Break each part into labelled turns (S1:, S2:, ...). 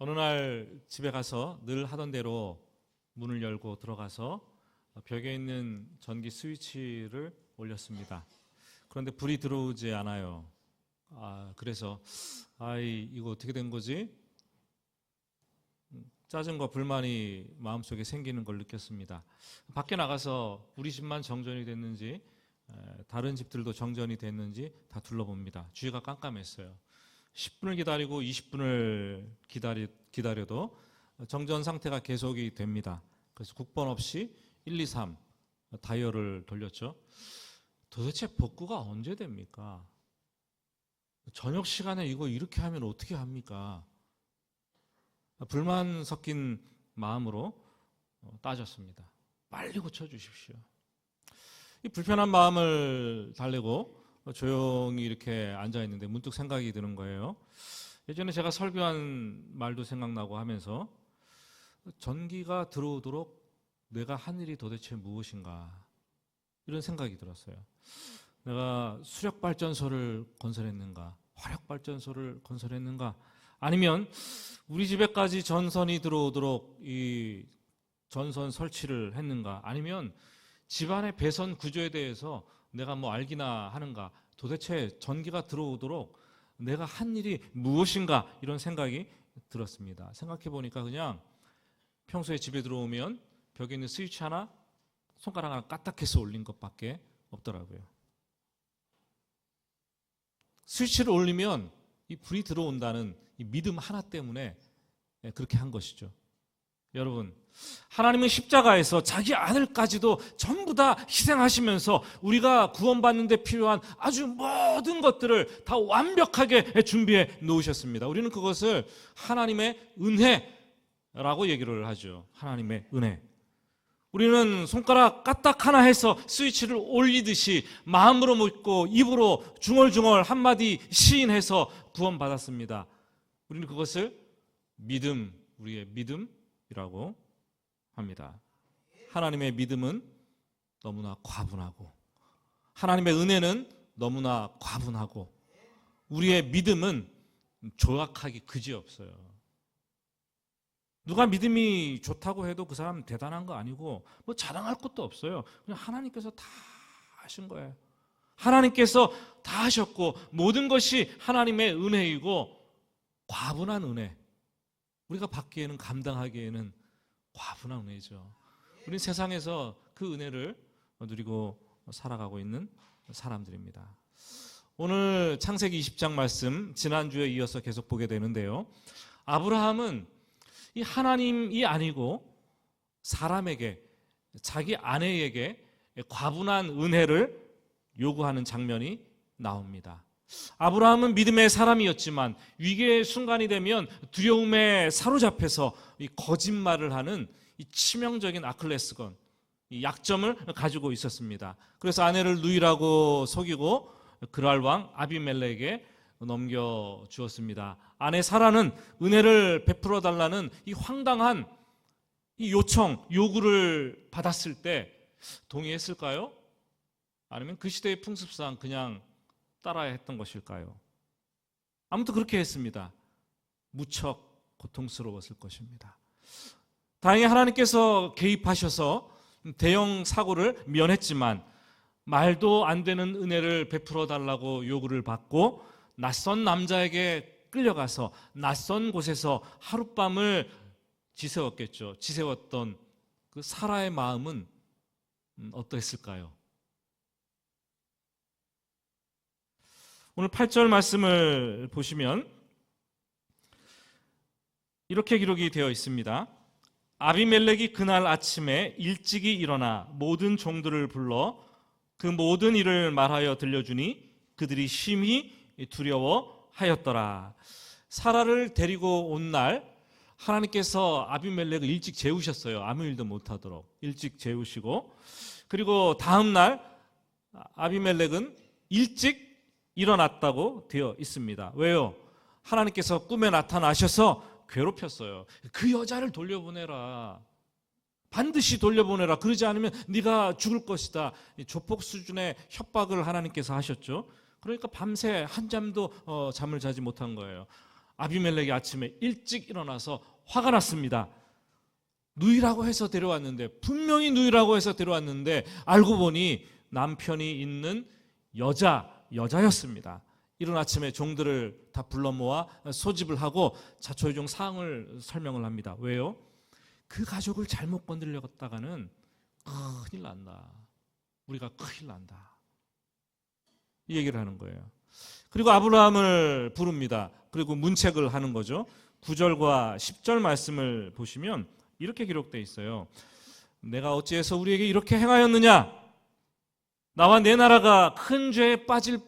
S1: 어느 날 집에 가서 늘 하던 대로 문을 열고 들어가서 벽에 있는 전기 스위치를 올렸습니다. 그런데 불이 들어오지 않아요. 그래서 이거 어떻게 된 거지? 짜증과 불만이 마음속에 생기는 걸 느꼈습니다. 밖에 나가서 우리 집만 정전이 됐는지 다른 집들도 정전이 됐는지 다 둘러봅니다. 주위가 깜깜했어요. 10분을 기다리고 20분을 기다려도 정전 상태가 계속이 됩니다. 그래서 국번 없이 1, 2, 3 다이얼을 돌렸죠. 도대체 복구가 언제 됩니까? 저녁 시간에 이거 이렇게 하면 어떻게 합니까? 불만 섞인 마음으로 따졌습니다. 빨리 고쳐주십시오. 이 불편한 마음을 달래고 조용히 이렇게 앉아있는데 문득 생각이 드는 거예요. 예전에 제가 설교한 말도 생각나고 하면서 전기가 들어오도록 내가 한 일이 도대체 무엇인가 이런 생각이 들었어요. 내가 수력발전소를 건설했는가, 화력발전소를 건설했는가, 아니면 우리 집에까지 전선이 들어오도록 이 전선 설치를 했는가, 아니면 집안의 배선 구조에 대해서 내가 뭐 알기나 하는가, 도대체 전기가 들어오도록 내가 한 일이 무엇인가 이런 생각이 들었습니다. 생각해 보니까 그냥 평소에 집에 들어오면 벽에 있는 스위치 하나, 손가락 하나 까딱해서 올린 것밖에 없더라고요. 스위치를 올리면 이 불이 들어온다는 이 믿음 하나 때문에 그렇게 한 것이죠. 여러분, 하나님은 십자가에서 자기 아들까지도 전부 다 희생하시면서 우리가 구원받는 데 필요한 아주 모든 것들을 다 완벽하게 준비해 놓으셨습니다. 우리는 그것을 하나님의 은혜라고 얘기를 하죠. 하나님의 은혜. 우리는 손가락 까딱 하나 해서 스위치를 올리듯이 마음으로 믿고 입으로 중얼중얼 한마디 시인해서 구원받았습니다. 우리는 그것을 믿음, 우리의 믿음이라고 합니다. 하나님의 믿음은 너무나 과분하고, 하나님의 은혜는 너무나 과분하고, 우리의 믿음은 조악하기 그지없어요. 누가 믿음이 좋다고 해도 그 사람 대단한 거 아니고 뭐 자랑할 것도 없어요. 그냥 하나님께서 다 하신 거예요. 하나님께서 다 하셨고 모든 것이 하나님의 은혜이고 과분한 은혜. 우리가 받기에는, 감당하기에는 과분한 은혜죠. 우리는 세상에서 그 은혜를 누리고 살아가고 있는 사람들입니다. 오늘 창세기 20장 말씀 지난주에 이어서 계속 보게 되는데요. 아브라함은 이 하나님이 아니고 사람에게, 자기 아내에게 과분한 은혜를 요구하는 장면이 나옵니다. 아브라함은 믿음의 사람이었지만 위기의 순간이 되면 두려움에 사로잡혀서 이 거짓말을 하는 이 치명적인 아킬레스건, 이 약점을 가지고 있었습니다. 그래서 아내를 누이라고 속이고 그랄 왕 아비멜렉에게 넘겨주었습니다. 아내 사라는 은혜를 베풀어 달라는 이 황당한 이 요청, 요구를 받았을 때 동의했을까요? 아니면 그 시대의 풍습상 그냥 따라야 했던 것일까요? 아무튼 그렇게 했습니다. 무척 고통스러웠을 것입니다. 다행히 하나님께서 개입하셔서 대형 사고를 면했지만 말도 안 되는 은혜를 베풀어 달라고 요구를 받고 낯선 남자에게 끌려가서 낯선 곳에서 하룻밤을 지새웠겠죠. 지새웠던 그 사라의 마음은 어떠했을까요? 오늘 8절 말씀을 보시면 이렇게 기록이 되어 있습니다. 아비멜렉이 그날 아침에 일찍이 일어나 모든 종들을 불러 그 모든 일을 말하여 들려주니 그들이 심히 두려워하였더라. 사라를 데리고 온 날 하나님께서 아비멜렉을 일찍 재우셨어요. 아무 일도 못하도록 일찍 재우시고, 그리고 다음 날 아비멜렉은 일찍 일어났다고 되어 있습니다. 왜요? 하나님께서 꿈에 나타나셔서 괴롭혔어요. 그 여자를 돌려보내라. 반드시 돌려보내라. 그러지 않으면 네가 죽을 것이다. 조폭 수준의 협박을 하나님께서 하셨죠. 그러니까 밤새 한잠도 잠을 자지 못한 거예요. 아비멜렉이 아침에 일찍 일어나서 화가 났습니다. 누이라고 해서 데려왔는데, 분명히 누이라고 해서 데려왔는데 알고 보니 남편이 있는 여자였습니다. 이른 아침에 종들을 다 불러 모아 소집을 하고 자초지종 사항을 설명을 합니다. 왜요? 그 가족을 잘못 건드렸다가는 큰일 난다. 우리가 큰일 난다. 이 얘기를 하는 거예요. 그리고 아브라함을 부릅니다. 그리고 문책을 하는 거죠. 9절과 10절 말씀을 보시면 이렇게 기록되어 있어요. 내가 어찌해서 우리에게 이렇게 행하였느냐? 나와 내 나라가 큰 죄에 빠질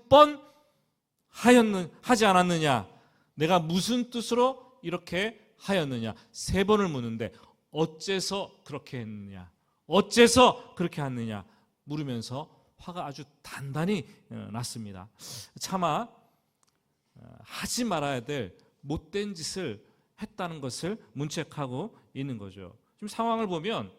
S1: 하지 않았느냐? 내가 무슨 뜻으로 이렇게 하였느냐? 3번을 묻는데 어째서 그렇게 했느냐? 어째서 그렇게 했느냐? 물으면서 화가 아주 단단히 났습니다. 차마 하지 말아야 될 못된 짓을 했다는 것을 문책하고 있는 거죠. 지금 상황을 보면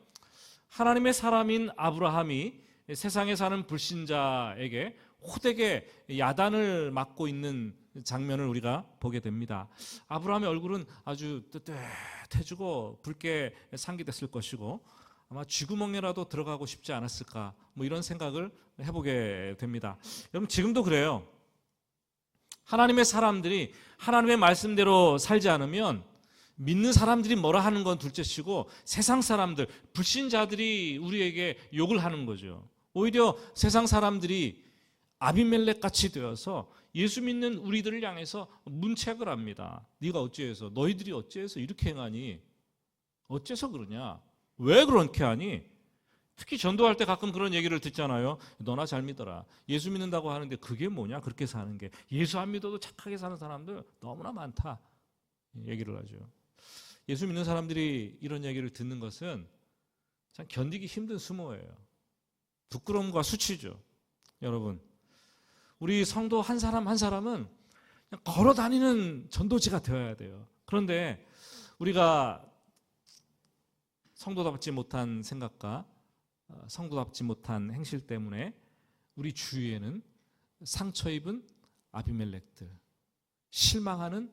S1: 하나님의 사람인 아브라함이 세상에 사는 불신자에게 호되게 야단을 맞고 있는 장면을 우리가 보게 됩니다. 아브라함의 얼굴은 아주 뜨뜻해지고 붉게 상기됐을 것이고 아마 쥐구멍에라도 들어가고 싶지 않았을까, 이런 생각을 해보게 됩니다. 여러분, 지금도 그래요. 하나님의 사람들이 하나님의 말씀대로 살지 않으면 믿는 사람들이 뭐라 하는 건 둘째치고 세상 사람들, 불신자들이 우리에게 욕을 하는 거죠. 오히려 세상 사람들이 아비멜렉 같이 되어서 예수 믿는 우리들을 향해서 문책을 합니다. 네가 어찌해서, 너희들이 어찌해서 이렇게 행하니? 어째서 그러냐? 왜 그렇게 하니? 특히 전도할 때 가끔 그런 얘기를 듣잖아요. 너나 잘 믿어라. 예수 믿는다고 하는데 그게 뭐냐? 그렇게 사는 게. 예수 안 믿어도 착하게 사는 사람들 너무나 많다. 얘기를 하죠. 예수 믿는 사람들이 이런 얘기를 듣는 것은 참 견디기 힘든 수모예요. 부끄러움과 수치죠. 여러분, 우리 성도 한 사람 한 사람은 그냥 걸어 다니는 전도지가 되어야 돼요. 그런데 우리가 성도답지 못한 생각과 성도답지 못한 행실 때문에 우리 주위에는 상처 입은 아비멜렉들, 실망하는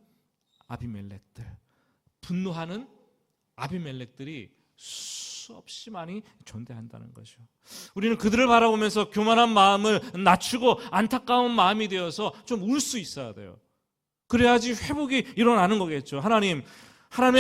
S1: 아비멜렉들, 분노하는 아비멜렉들이 수없이 많이 존재한다는 거죠. 우리는 그들을 바라보면서 교만한 마음을 낮추고 안타까운 마음이 되어서 좀 울 수 있어야 돼요. 그래야지 회복이 일어나는 거겠죠. 하나님의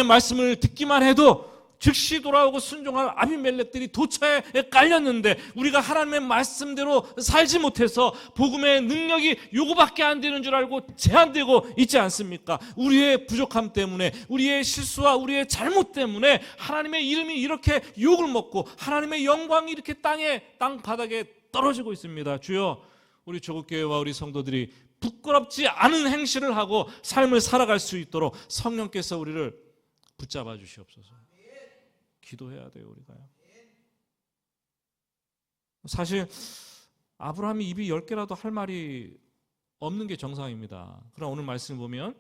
S1: 말씀을 듣기만 해도 즉시 돌아오고 순종한 아비멜렉들이 도처에 깔렸는데 우리가 하나님의 말씀대로 살지 못해서 복음의 능력이 요거밖에 안 되는 줄 알고 제한되고 있지 않습니까? 우리의 부족함 때문에, 우리의 실수와 우리의 잘못 때문에 하나님의 이름이 이렇게 욕을 먹고 하나님의 영광이 이렇게 땅 바닥에 떨어지고 있습니다. 주여, 우리 조국교회와 우리 성도들이 부끄럽지 않은 행실을 하고 삶을 살아갈 수 있도록 성령께서 우리를 붙잡아 주시옵소서. 기도해야 돼요, 우리가요. 사실 아브라함이 입이 10개라도 할 말이 없는 게 정상입니다. 그러나 오늘 말씀 보면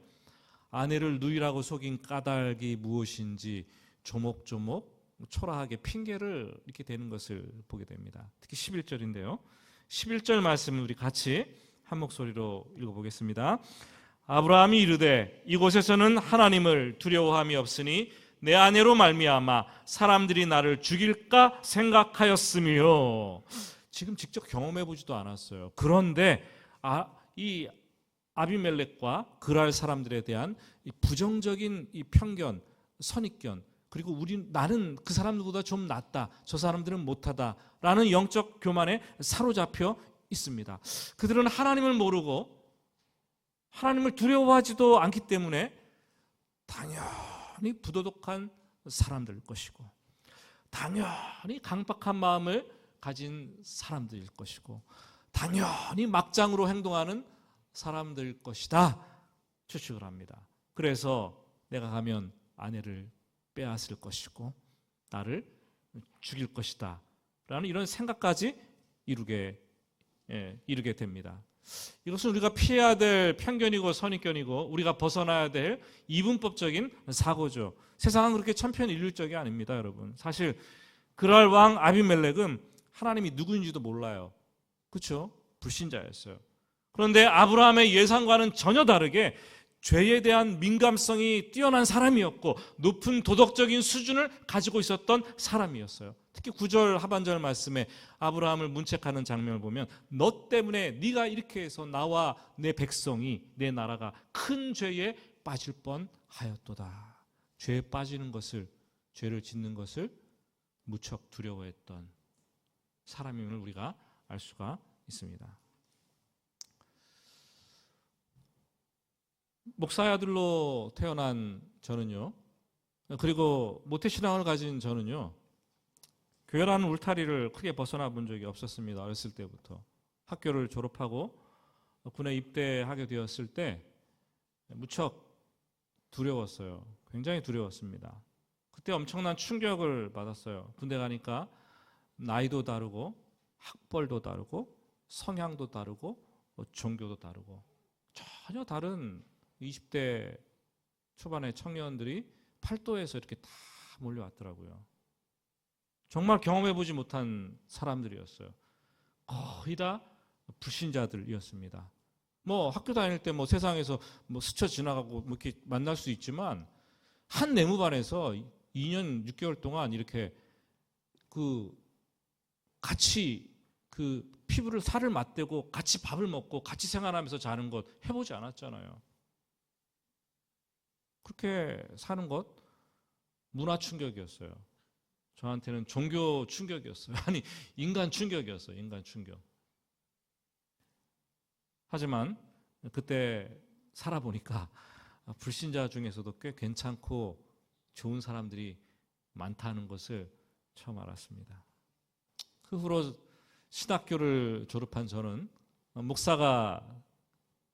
S1: 아내를 누이라고 속인 까닭이 무엇인지 조목조목 초라하게 핑계를 이렇게 대는 것을 보게 됩니다. 특히 11절인데요. 11절 말씀을 우리 같이 한 목소리로 읽어보겠습니다. 아브라함이 이르되 이곳에서는 하나님을 두려워함이 없으니 내 아내로 말미암아 사람들이 나를 죽일까 생각하였으며. 지금 직접 경험해보지도 않았어요. 그런데 이 아비멜렉과 그랄 사람들에 대한 이 부정적인 이 편견, 선입견, 그리고 나는 그 사람들보다 좀 낫다, 저 사람들은 못하다라는 영적 교만에 사로잡혀 있습니다. 그들은 하나님을 모르고 하나님을 두려워하지도 않기 때문에 당연히 부도덕한 사람들일 것이고, 당연히 강박한 마음을 가진 사람들일 것이고, 당연히 막장으로 행동하는 사람들일 것이다 추측을 합니다. 그래서 내가 가면 아내를 빼앗을 것이고 나를 죽일 것이다 라는 이런 생각까지 이루게 됩니다. 이것은 우리가 피해야 될 편견이고 선입견이고 우리가 벗어나야 될 이분법적인 사고죠. 세상은 그렇게 천편일률적이 아닙니다, 여러분. 사실 그랄 왕 아비멜렉은 하나님이 누구인지도 몰라요. 그렇죠? 불신자였어요. 그런데 아브라함의 예상과는 전혀 다르게 죄에 대한 민감성이 뛰어난 사람이었고 높은 도덕적인 수준을 가지고 있었던 사람이었어요. 특히 9절 하반절 말씀에 아브라함을 문책하는 장면을 보면 너 때문에 네가 이렇게 해서 나와 내 백성이 내 나라가 큰 죄에 빠질 뻔하였도다. 죄에 빠지는 것을, 죄를 짓는 것을 무척 두려워했던 사람임을 우리가 알 수가 있습니다. 목사의 아들로 태어난 저는요, 그리고 모태신앙을 가진 저는요, 교회라는 울타리를 크게 벗어나 본 적이 없었습니다. 어렸을 때부터. 학교를 졸업하고 군에 입대하게 되었을 때 무척 두려웠어요. 굉장히 두려웠습니다. 그때 엄청난 충격을 받았어요. 군대 가니까 나이도 다르고 학벌도 다르고 성향도 다르고 종교도 다르고 전혀 다른 20대 초반의 청년들이 팔도에서 이렇게 다 몰려왔더라고요. 정말 경험해보지 못한 사람들이었어요. 거의 다 불신자들이었습니다. 뭐 학교 다닐 때 뭐 세상에서 뭐 스쳐 지나가고 뭐 이렇게 만날 수 있지만 한 내무반에서 2년 6개월 동안 이렇게 같이 피부를 살을 맞대고 같이 밥을 먹고 같이 생활하면서 자는 것 해보지 않았잖아요. 그렇게 사는 것 문화 충격이었어요. 저한테는 종교 충격이었어요. 아니, 인간 충격이었어요. 인간 충격. 하지만 그때 살아보니까 불신자 중에서도 꽤 괜찮고 좋은 사람들이 많다는 것을 처음 알았습니다. 그 후로 신학교를 졸업한 저는, 목사가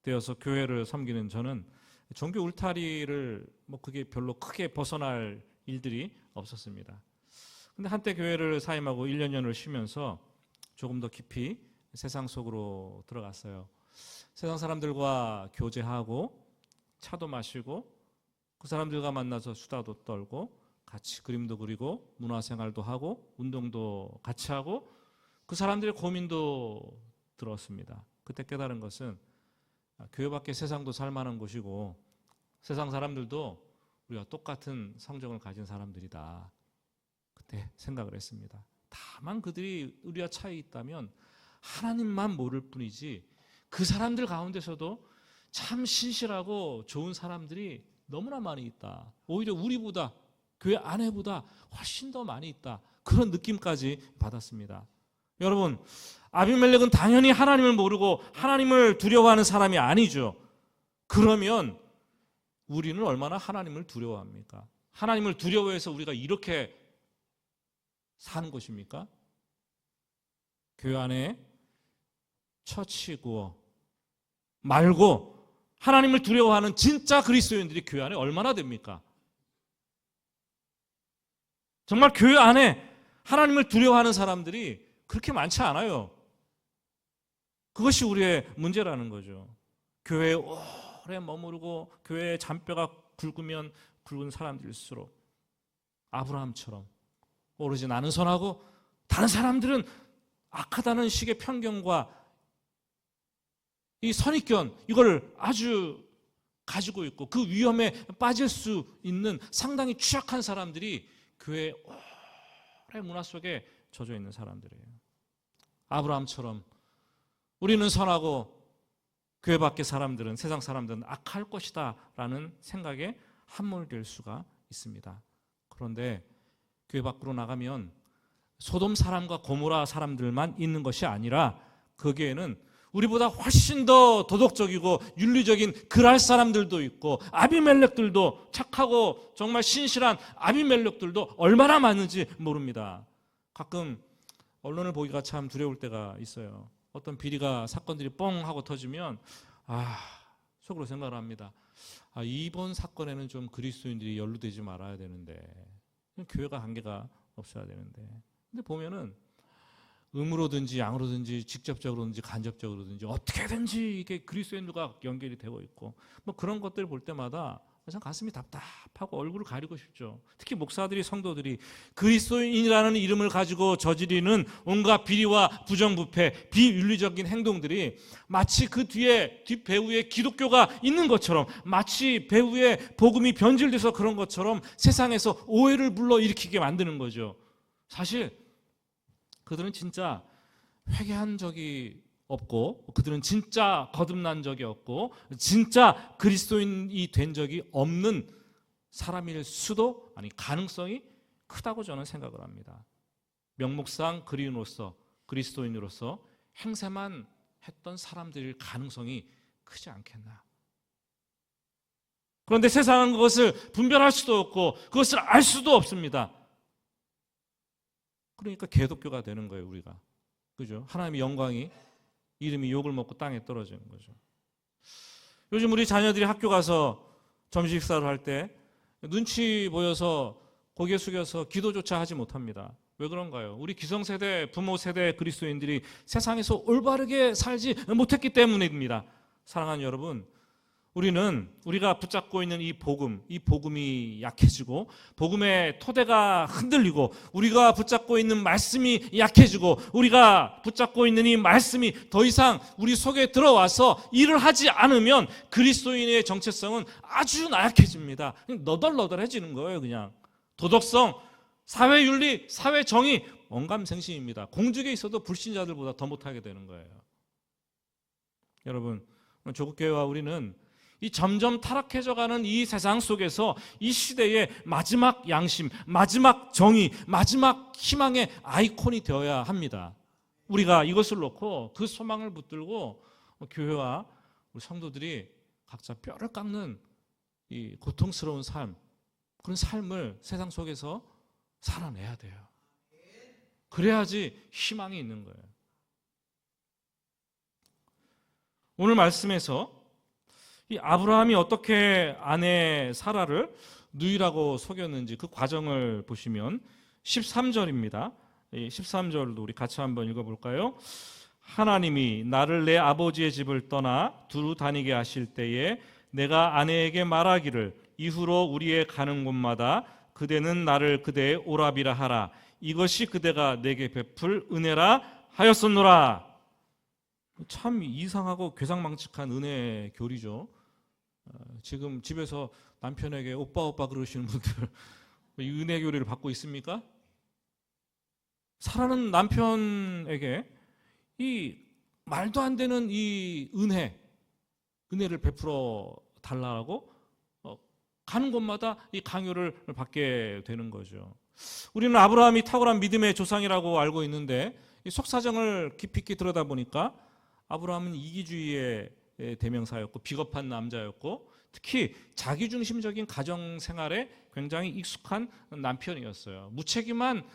S1: 되어서 교회를 섬기는 저는 종교 울타리를 뭐 그게 별로 크게 벗어날 일들이 없었습니다. 근데 한때 교회를 사임하고 1년 년을 쉬면서 조금 더 깊이 세상 속으로 들어갔어요. 세상 사람들과 교제하고 차도 마시고 그 사람들과 만나서 수다도 떨고 같이 그림도 그리고 문화생활도 하고 운동도 같이 하고 그 사람들의 고민도 들었습니다. 그때 깨달은 것은 교회 밖에 세상도 살만한 곳이고 세상 사람들도 우리가 똑같은 성정을 가진 사람들이다. 그때 생각을 했습니다. 다만 그들이 우리와 차이 있다면 하나님만 모를 뿐이지 그 사람들 가운데서도 참 신실하고 좋은 사람들이 너무나 많이 있다. 오히려 우리보다, 교회 안에보다 훨씬 더 많이 있다. 그런 느낌까지 받았습니다. 여러분, 아비멜렉은 당연히 하나님을 모르고 하나님을 두려워하는 사람이 아니죠. 그러면 우리는 얼마나 하나님을 두려워합니까? 하나님을 두려워해서 우리가 이렇게 사는 것입니까? 교회 안에 처치고 말고 하나님을 두려워하는 진짜 그리스도인들이 교회 안에 얼마나 됩니까? 정말 교회 안에 하나님을 두려워하는 사람들이 그렇게 많지 않아요. 그것이 우리의 문제라는 거죠. 교회에 오래 머무르고 교회의 잔뼈가 굵으면 굵은 사람들일수록 아브라함처럼 오로지 나는 선하고 다른 사람들은 악하다는 식의 편견과 이 선입견, 이걸 아주 가지고 있고 그 위험에 빠질 수 있는 상당히 취약한 사람들이 교회의 오래 문화 속에 젖어 있는 사람들이에요. 아브라함처럼 우리는 선하고 교회 밖의 사람들은, 세상 사람들은 악할 것이다 라는 생각에 함몰될 수가 있습니다. 그런데 교회 밖으로 나가면 소돔 사람과 고모라 사람들만 있는 것이 아니라 거기에는 우리보다 훨씬 더 도덕적이고 윤리적인 그랄 사람들도 있고 아비멜렉들도, 착하고 정말 신실한 아비멜렉들도 얼마나 많은지 모릅니다. 가끔 언론을 보기가 참 두려울 때가 있어요. 어떤 비리가, 사건들이 뻥 하고 터지면 속으로 생각을 합니다. 이번 사건에는 좀 그리스도인들이 연루되지 말아야 되는데, 교회가 관계가 없어야 되는데, 근데 보면은 음으로든지 양으로든지 직접적으로든지 간접적으로든지 어떻게든지 이게 그리스도인들과 연결이 되고 있고 뭐 그런 것들을 볼 때마다 그냥 가슴이 답답하고 얼굴을 가리고 싶죠. 특히 목사들이, 성도들이 그리스도인이라는 이름을 가지고 저지르는 온갖 비리와 부정부패, 비윤리적인 행동들이 마치 그 뒤에 뒷배후에 기독교가 있는 것처럼, 마치 배후에 복음이 변질돼서 그런 것처럼 세상에서 오해를 불러일으키게 만드는 거죠. 사실 그들은 진짜 회개한 적이 없고, 그들은 진짜 거듭난 적이 없고, 진짜 그리스도인이 된 적이 없는 사람일 수도, 아니 가능성이 크다고 저는 생각을 합니다. 명목상 그리스도인으로서 행세만 했던 사람들일 가능성이 크지 않겠나. 그런데 세상은 그것을 분별할 수도 없고 그것을 알 수도 없습니다. 그러니까 개독교가 되는 거예요, 우리가. 그죠? 하나님의 영광이, 이름이 욕을 먹고 땅에 떨어지는 거죠. 요즘 우리 자녀들이 학교 가서 점심 식사를 할 때 눈치 보여서 고개 숙여서 기도조차 하지 못합니다. 왜 그런가요? 우리 기성세대, 부모 세대 그리스도인들이 세상에서 올바르게 살지 못했기 때문입니다. 사랑하는 여러분, 우리가 붙잡고 있는 이 복음이 약해지고, 복음의 토대가 흔들리고, 우리가 붙잡고 있는 말씀이 약해지고, 우리가 붙잡고 있는 이 말씀이 더 이상 우리 속에 들어와서 일을 하지 않으면 그리스도인의 정체성은 아주 나약해집니다. 너덜너덜해지는 거예요. 그냥 도덕성, 사회윤리, 사회정의, 언감생심입니다. 공직에 있어도 불신자들보다 더 못하게 되는 거예요. 여러분, 조국교회와 우리는 이 점점 타락해져가는 이 세상 속에서 이 시대의 마지막 양심, 마지막 정의, 마지막 희망의 아이콘이 되어야 합니다. 우리가 이것을 놓고 그 소망을 붙들고 교회와 우리 성도들이 각자 뼈를 깎는 이 고통스러운 삶, 그런 삶을 세상 속에서 살아내야 돼요. 그래야지 희망이 있는 거예요. 오늘 말씀에서 이 아브라함이 어떻게 아내 사라를 누이라고 속였는지 그 과정을 보시면 13절입니다. 13절도 우리 같이 한번 읽어볼까요? 하나님이 나를 내 아버지의 집을 떠나 두루 다니게 하실 때에 내가 아내에게 말하기를 이후로 우리의 가는 곳마다 그대는 나를 그대의 오라비라 하라. 이것이 그대가 내게 베풀 은혜라 하였었노라. 참 이상하고 괴상망측한 은혜 교리죠. 지금 집에서 남편에게 오빠 그러시는 분들 이 은혜 교리를 받고 있습니까? 사랑하는 남편에게 이 말도 안 되는 이 은혜를 베풀어 달라고 가는 곳마다 이 강요를 받게 되는 거죠. 우리는 아브라함이 탁월한 믿음의 조상이라고 알고 있는데 이 속사정을 깊이 있게 들여다보니까 아브라함은 이기주의의 대명사였고 비겁한 남자였고, 특히 자기중심적인 가정생활에 굉장히 익숙한 남편이었어요. 무책임한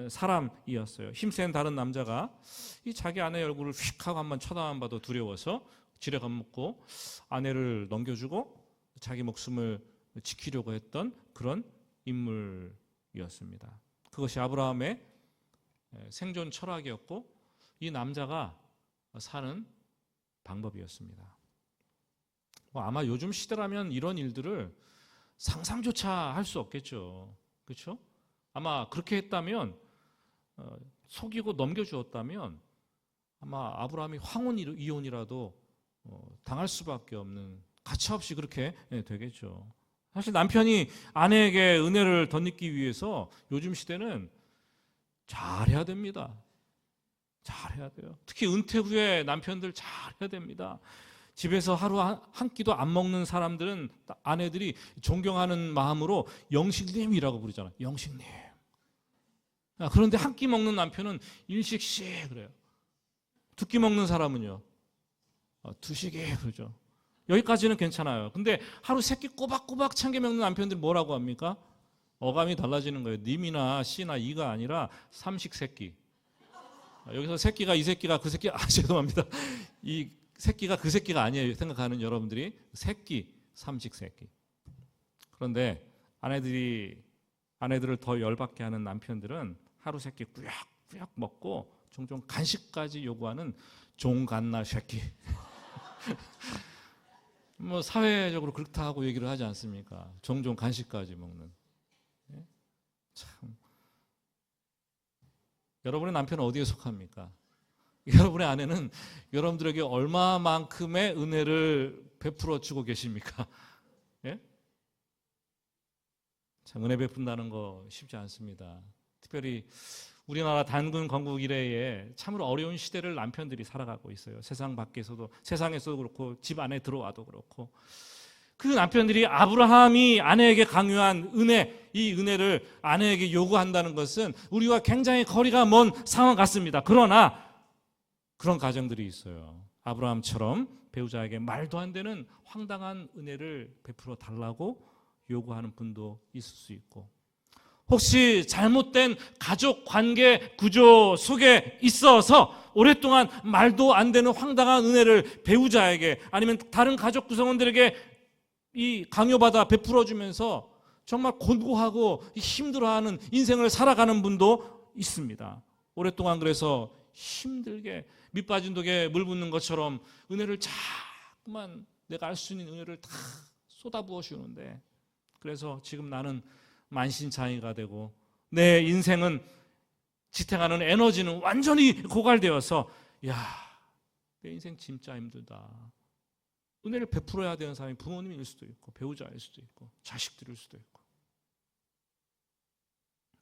S1: 사람이었어요. 힘센 다른 남자가 이 자기 아내 얼굴을 휙 하고 한번 쳐다만 봐도 두려워서 지레 겁먹고 아내를 넘겨주고 자기 목숨을 지키려고 했던 그런 인물이었습니다. 그것이 아브라함의 생존 철학이었고 이 남자가 사는 방법이었습니다. 아마 요즘 시대라면 이런 일들을 상상조차 할 수 없겠죠. 그렇죠? 아마 그렇게 했다면, 속이고 넘겨주었다면 아마 아브라함이 황혼 이혼이라도 당할 수밖에 없는, 가차없이 그렇게 되겠죠. 사실 남편이 아내에게 은혜를 덧입기 위해서 요즘 시대는 잘해야 됩니다. 잘해야 돼요. 특히 은퇴 후에 남편들 잘해야 됩니다. 집에서 하루 한 끼도 안 먹는 사람들은 아내들이 존경하는 마음으로 영식님이라고 부르잖아요. 영식님. 그런데 한 끼 먹는 남편은 일식씩 그래요. 두 끼 먹는 사람은요, 두식이 그러죠. 여기까지는 괜찮아요. 근데 하루 세 끼 꼬박꼬박 챙겨 먹는 남편들이 뭐라고 합니까? 어감이 달라지는 거예요. 님이나 씨나 이가 아니라 삼식세끼. 여기서 새끼가 이 새끼가 그 새끼, 죄송합니다. 이 새끼가 그 새끼가 아니에요 생각하는 여러분들이, 새끼, 삼식새끼. 그런데 아내들을 더 열받게 하는 남편들은 하루 새끼 꾸역꾸역 먹고 종종 간식까지 요구하는 종갓나 새끼. 뭐 사회적으로 그렇다고 얘기를 하지 않습니까? 종종 간식까지 먹는. 예? 참. 여러분의 남편은 어디에 속합니까? 여러분의 아내는 여러분들에게 얼마만큼의 은혜를 베풀어 주고 계십니까? 예? 참 은혜 베푼다는 거 쉽지 않습니다. 특별히 우리나라 단군 건국 이래에 참으로 어려운 시대를 남편들이 살아가고 있어요. 세상에서도 그렇고 집 안에 들어와도 그렇고. 그 남편들이 아브라함이 아내에게 강요한 은혜, 이 은혜를 아내에게 요구한다는 것은 우리와 굉장히 거리가 먼 상황 같습니다. 그러나 그런 가정들이 있어요. 아브라함처럼 배우자에게 말도 안 되는 황당한 은혜를 베풀어 달라고 요구하는 분도 있을 수 있고, 혹시 잘못된 가족 관계 구조 속에 있어서 오랫동안 말도 안 되는 황당한 은혜를 배우자에게 아니면 다른 가족 구성원들에게 이 강요받아 베풀어주면서 정말 곤고하고 힘들어하는 인생을 살아가는 분도 있습니다. 오랫동안 그래서 힘들게 밑빠진 독에 물 붓는 것처럼 은혜를 자꾸만 내가 알 수 있는 은혜를 다 쏟아부어 주는데, 그래서 지금 나는 만신창이가 되고 내 인생은 지탱하는 에너지는 완전히 고갈되어서 내 인생 진짜 힘들다. 은혜를 베풀어야 되는 사람이 부모님일 수도 있고 배우자일 수도 있고 자식들일 수도 있고,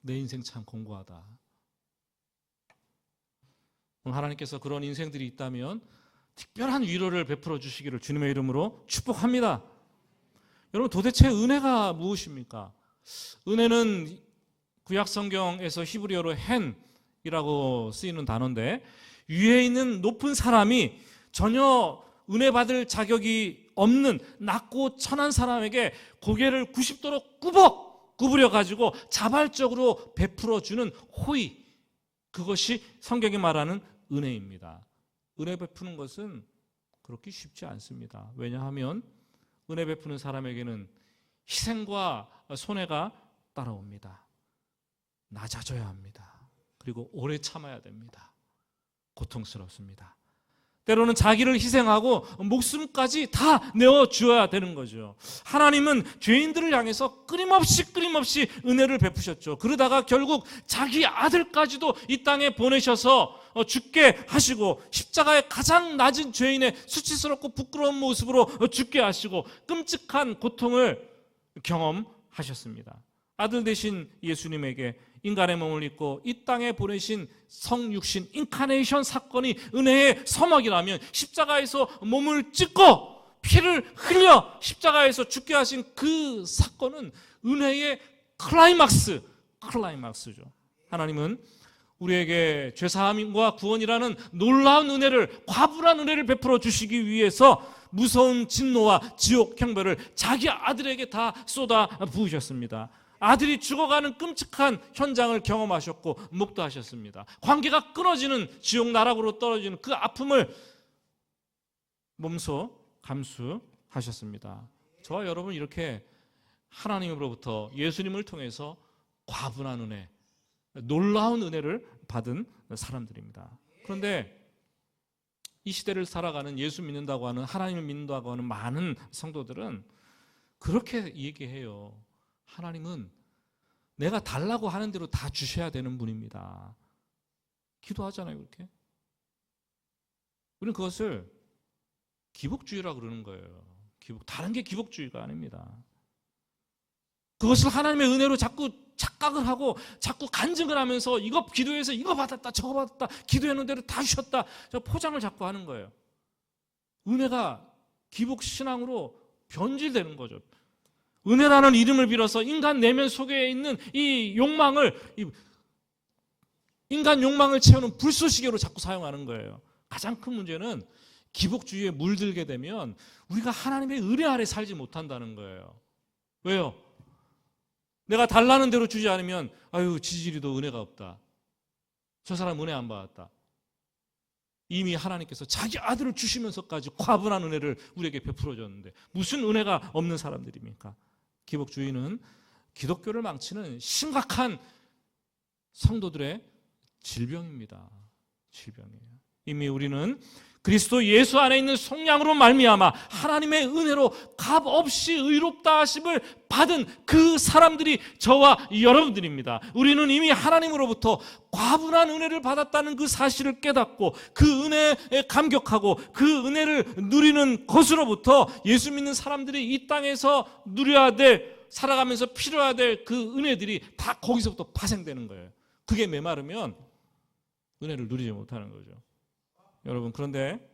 S1: 내 인생 참 공고하다. 하나님께서 그런 인생들이 있다면 특별한 위로를 베풀어 주시기를 주님의 이름으로 축복합니다. 여러분, 도대체 은혜가 무엇입니까? 은혜는 구약 성경에서 히브리어로 헨이라고 쓰이는 단어인데, 위에 있는 높은 사람이 전혀 은혜 받을 자격이 없는 낮고 천한 사람에게 고개를 90도로 구부려 가지고 자발적으로 베풀어 주는 호의, 그것이 성경이 말하는 은혜입니다. 은혜 베푸는 것은 그렇게 쉽지 않습니다. 왜냐하면 은혜 베푸는 사람에게는 희생과 손해가 따라옵니다. 낮아져야 합니다. 그리고 오래 참아야 됩니다. 고통스럽습니다. 때로는 자기를 희생하고 목숨까지 다 내어주어야 되는 거죠. 하나님은 죄인들을 향해서 끊임없이 은혜를 베푸셨죠. 그러다가 결국 자기 아들까지도 이 땅에 보내셔서 죽게 하시고, 십자가의 가장 낮은 죄인의 수치스럽고 부끄러운 모습으로 죽게 하시고 끔찍한 고통을 경험하셨습니다. 아들 되신 예수님에게 인간의 몸을 입고 이 땅에 보내신 성육신 인카네이션 사건이 은혜의 서막이라면, 십자가에서 몸을 찢고 피를 흘려 십자가에서 죽게 하신 그 사건은 은혜의 클라이막스죠. 하나님은 우리에게 죄사함과 구원이라는 놀라운 은혜를, 과분한 은혜를 베풀어 주시기 위해서 무서운 진노와 지옥 형벌을 자기 아들에게 다 쏟아 부으셨습니다. 아들이 죽어가는 끔찍한 현장을 경험하셨고 목도하셨습니다. 관계가 끊어지는 지옥 나락으로 떨어지는 그 아픔을 몸소 감수하셨습니다. 저와 여러분, 이렇게 하나님으로부터 예수님을 통해서 과분한 은혜, 놀라운 은혜를 받은 사람들입니다. 그런데 이 시대를 살아가는, 예수 믿는다고 하는, 하나님을 믿는다고 하는 많은 성도들은 그렇게 얘기해요. 하나님은 내가 달라고 하는 대로 다 주셔야 되는 분입니다. 기도하잖아요, 그렇게. 우리는 그것을 기복주의라고 그러는 거예요. 다른 게 기복주의가 아닙니다. 그것을 하나님의 은혜로 자꾸 착각을 하고 자꾸 간증을 하면서 이거 기도해서 이거 받았다 저거 받았다, 기도했는 대로 다 주셨다, 저 포장을 자꾸 하는 거예요. 은혜가 기복신앙으로 변질되는 거죠. 은혜라는 이름을 빌어서 인간 내면 속에 있는 이 욕망을, 인간 욕망을 채우는 불쏘시개로 자꾸 사용하는 거예요. 가장 큰 문제는 기복주의에 물들게 되면 우리가 하나님의 은혜 아래 살지 못한다는 거예요. 왜요? 내가 달라는 대로 주지 않으면 지지리도 은혜가 없다, 저 사람 은혜 안 받았다. 이미 하나님께서 자기 아들을 주시면서까지 과분한 은혜를 우리에게 베풀어 줬는데 무슨 은혜가 없는 사람들입니까? 기복주의는 기독교를 망치는 심각한 성도들의 질병입니다. 질병이에요. 이미 우리는 그리스도 예수 안에 있는 속량으로 말미암아 하나님의 은혜로 값없이 의롭다 하심을 받은 그 사람들이 저와 여러분들입니다. 우리는 이미 하나님으로부터 과분한 은혜를 받았다는 그 사실을 깨닫고 그 은혜에 감격하고 그 은혜를 누리는 것으로부터 예수 믿는 사람들이 이 땅에서 누려야 될, 살아가면서 필요해야 될 그 은혜들이 다 거기서부터 파생되는 거예요. 그게 메마르면 은혜를 누리지 못하는 거죠. 여러분, 그런데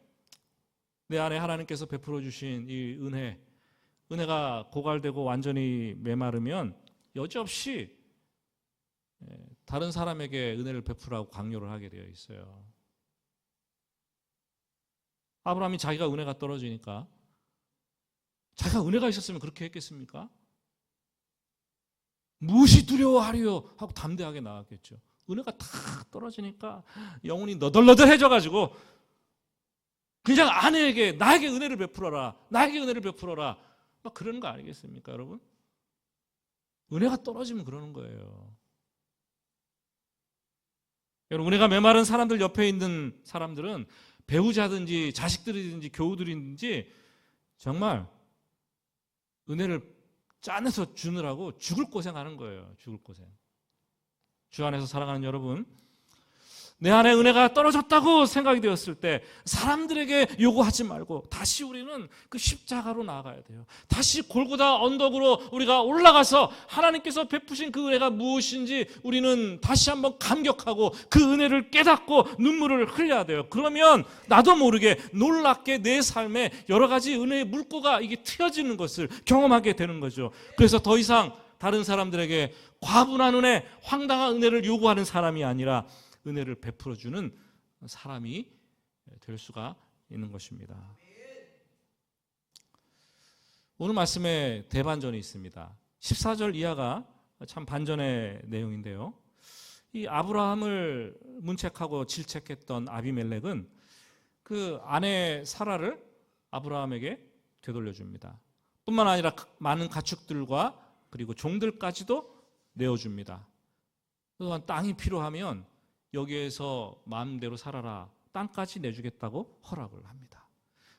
S1: 내 안에 하나님께서 베풀어 주신 이 은혜가 고갈되고 완전히 메마르면 여지없이 다른 사람에게 은혜를 베풀라고 강요를 하게 되어 있어요. 아브라함이 자기가 은혜가 떨어지니까, 자기가 은혜가 있었으면 그렇게 했겠습니까? 무엇이 두려워하리요 하고 담대하게 나왔겠죠. 은혜가 탁 떨어지니까 영혼이 너덜너덜해져가지고 그냥 아내에게 나에게 은혜를 베풀어라, 나에게 은혜를 베풀어라, 막 그러는 거 아니겠습니까, 여러분? 은혜가 떨어지면 그러는 거예요. 여러분, 은혜가 메마른 사람들 옆에 있는 사람들은 배우자든지 자식들이든지 교우들이든지 정말 은혜를 짜내서 주느라고 죽을 고생하는 거예요. 죽을 고생. 주 안에서 살아가는 여러분, 내 안에 은혜가 떨어졌다고 생각이 되었을 때 사람들에게 요구하지 말고 다시 우리는 그 십자가로 나아가야 돼요. 다시 골고다 언덕으로 우리가 올라가서 하나님께서 베푸신 그 은혜가 무엇인지 우리는 다시 한번 감격하고 그 은혜를 깨닫고 눈물을 흘려야 돼요. 그러면 나도 모르게 놀랍게 내 삶에 여러 가지 은혜의 물꼬가 이게 트여지는 것을 경험하게 되는 거죠. 그래서 더 이상 다른 사람들에게 과분한 은혜, 황당한 은혜를 요구하는 사람이 아니라 은혜를 베풀어주는 사람이 될 수가 있는 것입니다. 오늘 말씀에 대반전이 있습니다. 14절 이하가 참 반전의 내용인데요. 이 아브라함을 문책하고 질책했던 아비멜렉은 그 아내 사라를 아브라함에게 되돌려줍니다. 뿐만 아니라 많은 가축들과 그리고 종들까지도 내어줍니다. 또한 땅이 필요하면 여기에서 마음대로 살아라, 땅까지 내주겠다고 허락을 합니다.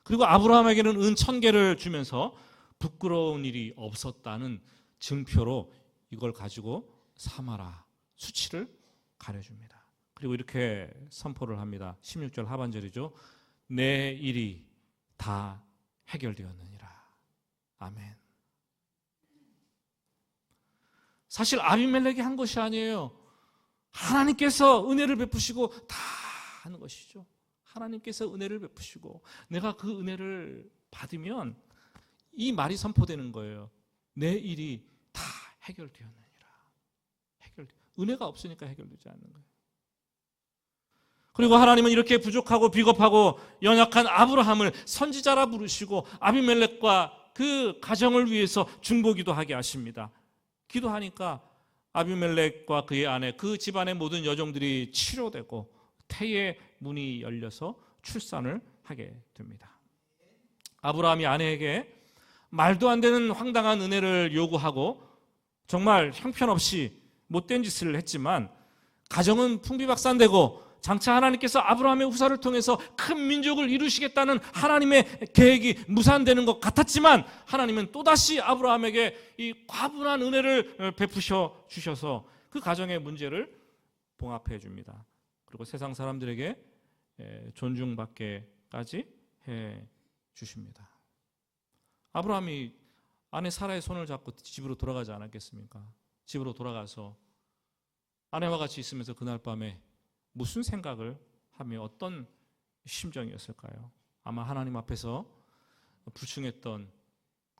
S1: 그리고 아브라함에게는 은 1000개를 주면서 부끄러운 일이 없었다는 증표로 이걸 가지고 삼아라, 수치를 가려줍니다. 그리고 이렇게 선포를 합니다. 16절 하반절이죠. 내 일이 다 해결되었느니라. 아멘. 사실 아비멜렉이 한 것이 아니에요. 하나님께서 은혜를 베푸시고 다 하는 것이죠. 하나님께서 은혜를 베푸시고 내가 그 은혜를 받으면 이 말이 선포되는 거예요. 내 일이 다 해결되었느니라. 은혜가 없으니까 해결되지 않는 거예요. 그리고 하나님은 이렇게 부족하고 비겁하고 연약한 아브라함을 선지자라 부르시고 아비멜렉과 그 가정을 위해서 중보기도 하게 하십니다. 기도하니까 아비멜렉과 그의 아내, 그 집안의 모든 여종들이 치료되고 태의 문이 열려서 출산을 하게 됩니다. 아브라함이 아내에게 말도 안 되는 황당한 은혜를 요구하고 정말 형편없이 못된 짓을 했지만 가정은 풍비박산되고 장차 하나님께서 아브라함의 후사를 통해서 큰 민족을 이루시겠다는 하나님의 계획이 무산되는 것 같았지만 하나님은 또다시 아브라함에게 이 과분한 은혜를 베푸셔 주셔서 그 가정의 문제를 봉합해 줍니다. 그리고 세상 사람들에게 존중받게까지 해 주십니다. 아브라함이 아내 사라의 손을 잡고 집으로 돌아가지 않았겠습니까? 집으로 돌아가서 아내와 같이 있으면서 그날 밤에 무슨 생각을 하며 어떤 심정이었을까요? 아마 하나님 앞에서 불충했던,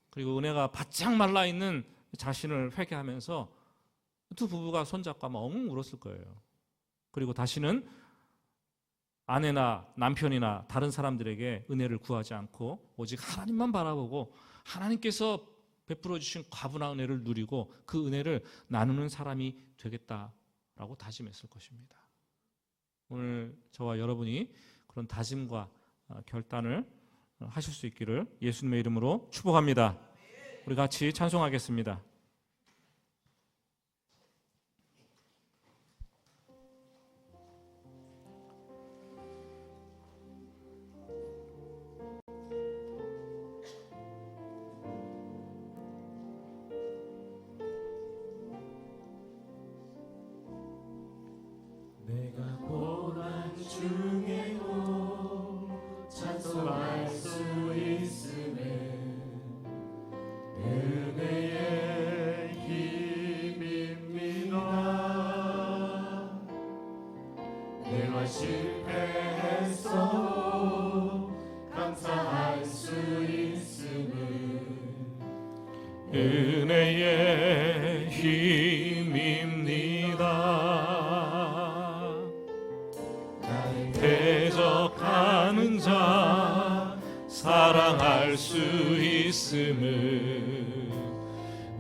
S1: 그리고 은혜가 바짝 말라있는 자신을 회개하면서 두 부부가 손잡고 아마 엉엉 울었을 거예요. 그리고 다시는 아내나 남편이나 다른 사람들에게 은혜를 구하지 않고 오직 하나님만 바라보고 하나님께서 베풀어 주신 과분한 은혜를 누리고 그 은혜를 나누는 사람이 되겠다라고 다짐했을 것입니다. 오늘 저와 여러분이 그런 다짐과 결단을 하실 수 있기를 예수님의 이름으로 축복합니다. 우리 같이 찬송하겠습니다.
S2: 내가 고난 중에도 찬송할 수 있음에 은혜의 힘입니다. 내가 실패했어도 감사할 수 있음을
S1: 은혜의 힘입니다. 대적하는 자 사랑할 수 있음을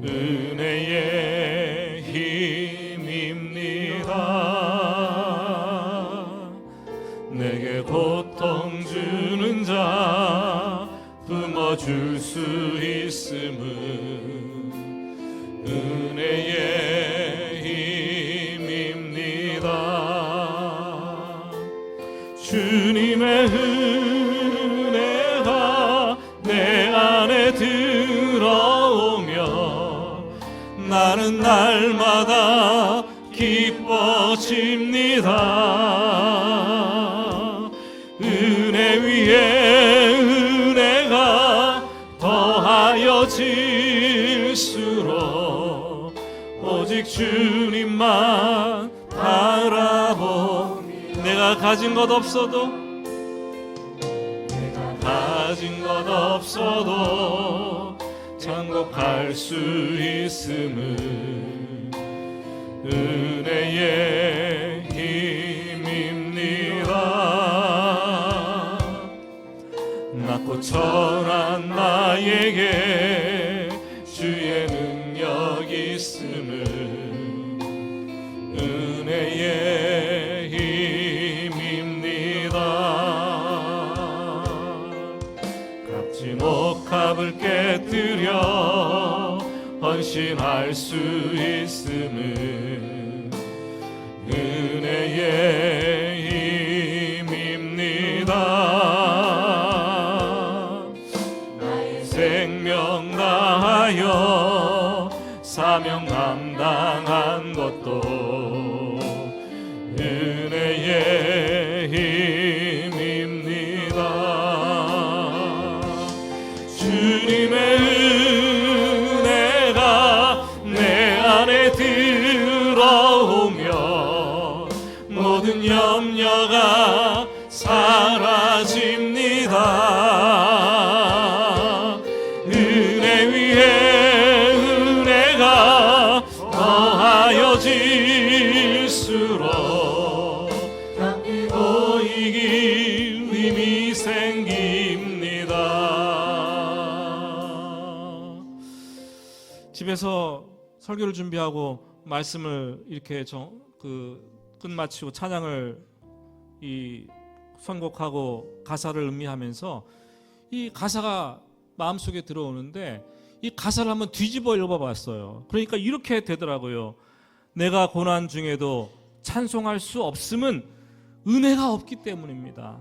S1: 은혜의 힘입니다. 내게 고통 주는 자 품어줄 수 있음을 은혜의 힘입니다. 주님의 은혜가 내 안에 들어오며 나는 날마다 기뻐집니다. 은혜 위에 은혜가 더하여질수록 오직 주님만 바라보. 내가 가진 것 없어도 장곡할 수 있음을 은혜의 힘입니다. 낮고 천한 나에게 주의 능력 있음을 은혜의 힘입니다. 값진 옥합을 깨뜨려 헌신할 수 있음을 은혜의 힘입니다. 나의 생명 다하여 사명 감당한 것도 은혜의 힘입니다. 주님의 은혜가 내 안에 들어오며 모든 염려가 사라집니다. 은혜 위에 은혜가 더하여질수록 당기고 이길 힘이 생깁니다. 집에서 설교를 준비하고 말씀을 이렇게 끝마치고 찬양을 선곡하고 가사를 음미하면서 이 가사가 마음속에 들어오는데 이 가사를 한번 뒤집어 읽어봤어요. 그러니까 이렇게 되더라고요. 내가 고난 중에도 찬송할 수 없음은 은혜가 없기 때문입니다.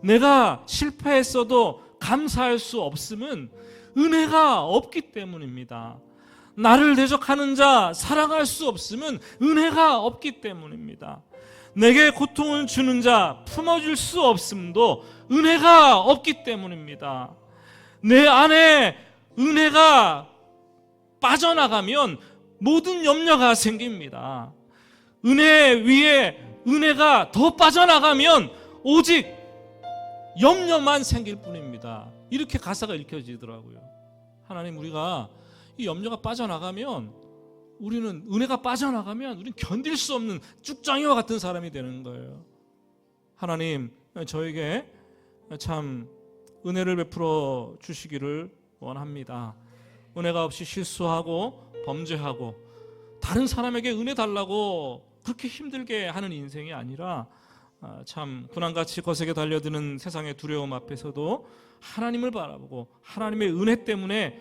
S1: 내가 실패했어도 감사할 수 없음은 은혜가 없기 때문입니다. 나를 대적하는 자 사랑할 수 없음은 은혜가 없기 때문입니다. 내게 고통을 주는 자 품어줄 수 없음도 은혜가 없기 때문입니다. 내 안에 은혜가 빠져나가면 모든 염려가 생깁니다. 은혜 위에 은혜가 더 빠져나가면 오직 염려만 생길 뿐입니다. 이렇게 가사가 읽혀지더라고요. 하나님, 우리가 이 염려가 빠져나가면, 우리는 은혜가 빠져나가면 우리는 견딜 수 없는 쭉장이와 같은 사람이 되는 거예요. 하나님, 저에게 참 은혜를 베풀어 주시기를 원합니다. 은혜가 없이 실수하고 범죄하고 다른 사람에게 은혜 달라고 그렇게 힘들게 하는 인생이 아니라 참 고난같이 거세게 달려드는 세상의 두려움 앞에서도 하나님을 바라보고 하나님의 은혜 때문에,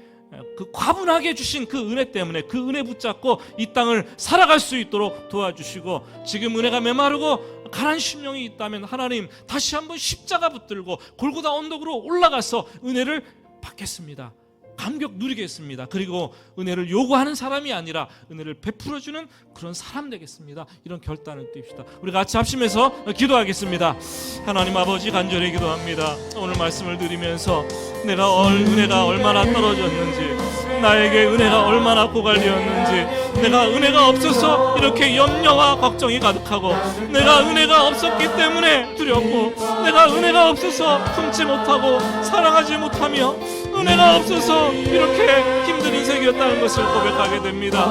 S1: 그 과분하게 주신 그 은혜 때문에 그 은혜 붙잡고 이 땅을 살아갈 수 있도록 도와주시고, 지금 은혜가 메마르고 가난 심령이 있다면 하나님 다시 한번 십자가 붙들고 골고다 언덕으로 올라가서 은혜를 받겠습니다. 감격 누리겠습니다. 그리고 은혜를 요구하는 사람이 아니라 은혜를 베풀어주는 그런 사람 되겠습니다. 이런 결단을 띱시다. 우리 같이 합심해서 기도하겠습니다. 하나님 아버지, 간절히 기도합니다. 오늘 말씀을 드리면서 내가 은혜가 얼마나 떨어졌는지, 나에게 은혜가 얼마나 고갈되었는지, 내가 은혜가 없어서 이렇게 염려와 걱정이 가득하고, 내가 은혜가 없었기 때문에 두렵고, 내가 은혜가 없어서 품지 못하고 사랑하지 못하며, 은혜가 없어서 이렇게 힘든 인생이었다는 것을 고백하게 됩니다.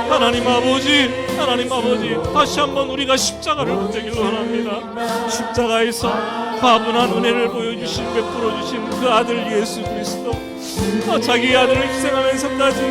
S1: 하나님 아버지, 다시 한번 우리가 십자가를 붙들기를 원합니다. 십자가에서 과분한 은혜를 보여주신, 베풀어주신 그 아들 예수 그리스도, 자기 아들을 희생하면서까지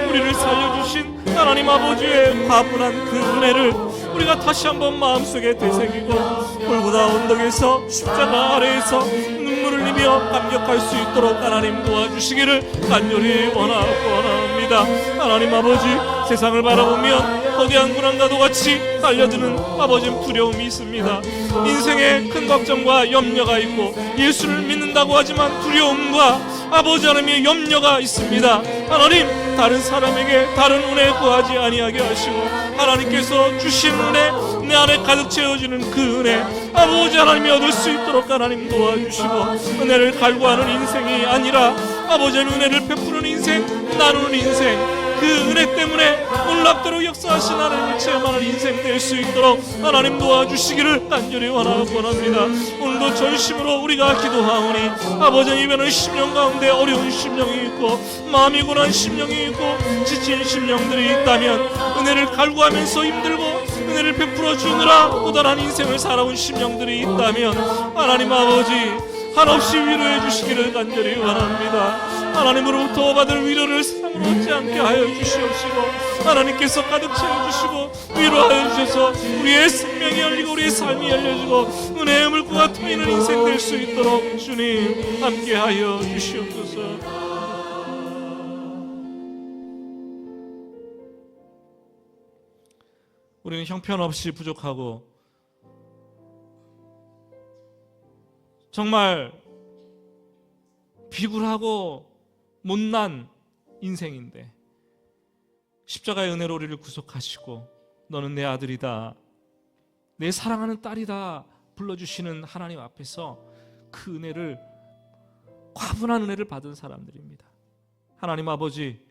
S1: 우리를 살려주신 하나님 아버지의 과분한 그 은혜를 우리가 다시 한번 마음속에 되새기고, 골고다 언덕에서 십자가 아래에서 눈물을 흘리며 감격할 수 있도록 하나님 도와주시기를 간절히 원합니다. 하나님 아버지, 세상을 바라보면 거대한 고난과도 같이 달려드는 아버지는 두려움이 있습니다. 인생에 큰 걱정과 염려가 있고, 예수를 믿는다고 하지만 두려움과 아버지 하나님의 염려가 있습니다. 하나님, 다른 사람에게 다른 은혜 구하지 아니하게 하시고, 하나님께서 주신 은혜, 내 안에 가득 채워지는 그 은혜 아버지 하나님이 얻을 수 있도록 하나님 도와주시고, 은혜를 갈구하는 인생이 아니라 아버지 은혜를 베푸는 인생, 나누는 인생, 그 은혜 때문에 놀랍도록 역사하신 하나님을 체험하는 인생 될 수 있도록 하나님 도와주시기를 간절히 원합니다. 오늘도 전심으로 우리가 기도하오니, 아버지 이번에 심령 가운데 어려운 심령이 있고, 마음이 고난 심령이 있고, 지친 심령들이 있다면, 은혜를 갈구하면서 힘들고 은혜를 베풀어 주느라 고단한 인생을 살아온 심령들이 있다면, 하나님 아버지 한없이 위로해 주시기를 간절히 원합니다. 하나님으로부터 받을 위로를 세상으로 얻지 않게 하여 주시옵시고, 하나님께서 가득 채워주시고 위로하여 주셔서 우리의 생명이 열리고 우리의 삶이 열려지고 은혜의 물고가 트이는 인생 될 수 있도록 주님 함께하여 주시옵소서. 우리는 형편없이 부족하고 정말 비굴하고 못난 인생인데, 십자가의 은혜로 우리를 구속하시고 너는 내 아들이다, 내 사랑하는 딸이다 불러주시는 하나님 앞에서 그 은혜를, 과분한 은혜를 받은 사람들입니다. 하나님 아버지,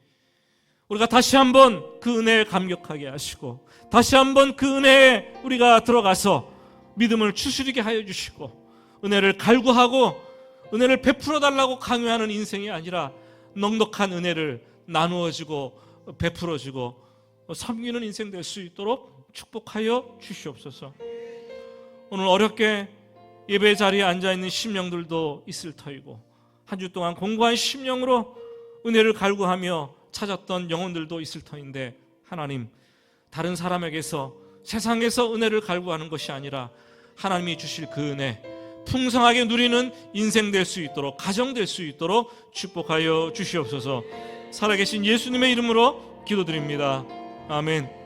S1: 우리가 다시 한번 그 은혜에 감격하게 하시고, 다시 한번 그 은혜에 우리가 들어가서 믿음을 추스리게 하여 주시고, 은혜를 갈구하고 은혜를 베풀어 달라고 강요하는 인생이 아니라 넉넉한 은혜를 나누어지고 베풀어지고 섬기는 인생 될 수 있도록 축복하여 주시옵소서. 오늘 어렵게 예배 자리에 앉아있는 심령들도 있을 터이고, 한 주 동안 공고한 심령으로 은혜를 갈구하며 찾았던 영혼들도 있을 터인데, 하나님, 다른 사람에게서, 세상에서 은혜를 갈구하는 것이 아니라 하나님이 주실 그 은혜 풍성하게 누리는 인생 될 수 있도록, 가정 될 수 있도록 축복하여 주시옵소서. 살아계신 예수님의 이름으로 기도드립니다. 아멘.